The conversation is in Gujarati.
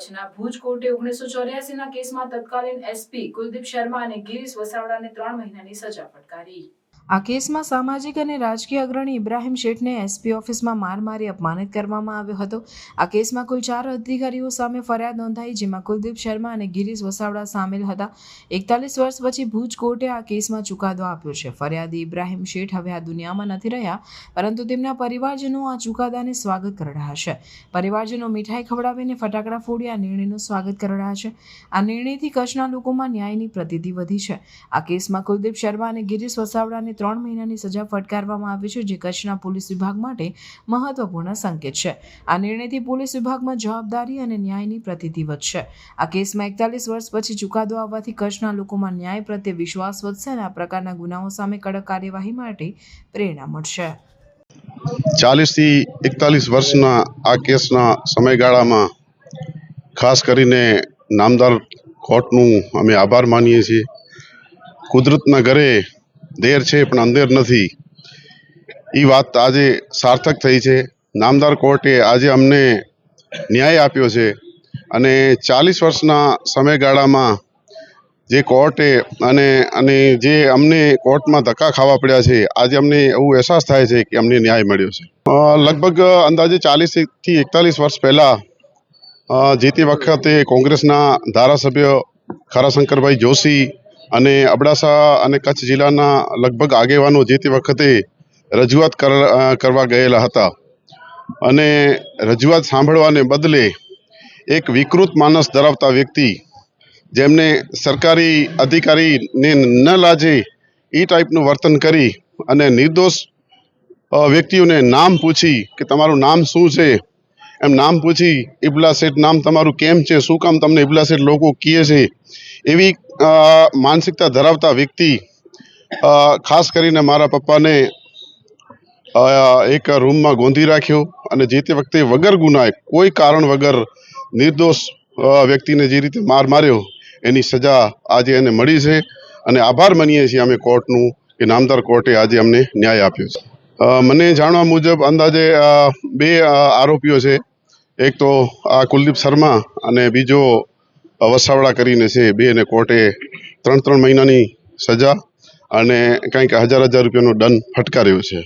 કચ્છના ભુજ કોર્ટે 1984ના કેસમાં તત્કાલીન એસપી કુલદીપ શર્મા અને ગિરીશ વસાવડાને 3 મહિનાની સજા ફટકારી। આ કેસમાં સામાજિક અને રાજકીય અગ્રણી ઇબ્રાહિમ શેઠને એસપી ઓફિસમાં માર મારી અપમાનિત કરવામાં આવ્યો હતો। આ કેસમાં કુલ 4 અધિકારીઓ સામે ફરિયાદ નોંધાઈ, જેમાં કુલદીપ શર્મા અને ગિરીશ વસાવડા સામેલ હતા। 41 વર્ષ પછી ભુજ કોર્ટે આ કેસમાં ચુકાદો આપ્યો છે। ફરિયાદી ઇબ્રાહિમ શેઠ હવે આ દુનિયામાં નથી રહ્યા, પરંતુ તેમના પરિવારજનો આ ચુકાદાને સ્વાગત કરી રહ્યા છે। પરિવારજનો મીઠાઈ ખવડાવીને ફટાકડા ફોડી આ નિર્ણયનું સ્વાગત કરી રહ્યા છે। આ નિર્ણયથી કચ્છના લોકોમાં ન્યાયની પ્રતીતિ વધી છે। આ કેસમાં કુલદીપ શર્મા અને ગિરીશ વસાવડાને 3 મહિનાની સજા ફટકારવામાં આવી છે, જે કચ્છના પોલીસ વિભાગ માટે મહત્વપૂર્ણ સંકેત છે। આ નિર્ણયથી પોલીસ વિભાગમાં જવાબદારી અને ન્યાયની પ્રતીતિ વધશે। આ કેસમાં 41 વર્ષ પછી ચુકાદો આવવાથી કચ્છના લોકોમાં ન્યાય પ્રત્યે વિશ્વાસ વધશે અને આ પ્રકારના ગુનાઓ સામે કડક કાર્યવાહી માટે પ્રેરણા મળશે। 40 થી 41 વર્ષના આ કેસના સમયગાળામાં ખાસ કરીને નામદાર કોર્ટનું અમે આભાર માનીએ છીએ। કુદરતના ઘરે દેર છે પણ અંધેર નથી, એ વાત આજે સાર્થક થઈ છે। નામદાર કોર્ટે આજે અમને ન્યાય આપ્યો છે અને 40 વર્ષના સમયગાળામાં જે કોર્ટે અને જે અમને કોર્ટમાં ધક્કા ખાવા પડ્યા છે, આજે અમને એવું અહેસાસ થાય છે કે અમને ન્યાય મળ્યો છે। લગભગ અંદાજે 40 થી 41 વર્ષ પહેલાં જે તે વખતે કોંગ્રેસના ધારાસભ્ય ખરાશંકરભાઈ જોશી અને અબડાસા અને કચ્છ જિલ્લાના લગભગ આગેવાનો જે તે વખતે રજૂઆત કરવા ગયેલા હતા અને રજૂઆત સાંભળવાને બદલે એક વિકૃત માનસ ધરાવતા વ્યક્તિ, જેમને સરકારી અધિકારીને ન લાજે એ ટાઈપનું વર્તન કરી અને નિર્દોષ વ્યક્તિઓને નામ પૂછી કે તમારું નામ શું છે, એમ નામ પૂછી ઇબલા શેઠ નામ તમારું કેમ છે, શું કામ તમને ઇબલા શેઠ લોકો કહે છે, એવી માનસિકતા ધરાવતા વ્યક્તિ ખાસ કરીને મારા પપ્પાને એક રૂમમાં ગોંધી રાખ્યો અને જે તે વખતે વગર ગુનાએ કોઈ કારણ વગર નિર્દોષ વ્યક્તિને જે રીતે માર્યો એની સજા આજે એને મળી છે અને આભાર માનીએ છીએ અમે કોર્ટનું કે નામદાર કોર્ટે આજે અમને ન્યાય આપ્યો છે। મને જાણવા મુજબ અંદાજે 2 આરોપીઓ છે। એક તો આ કુલદીપ શર્મા અને બીજો વસાવડા કરીને છે। 2ને કોર્ટે 3 મહિનાની સજા અને કંઈક 1000 રૂપિયાનો દંડ ફટકાર્યો છે।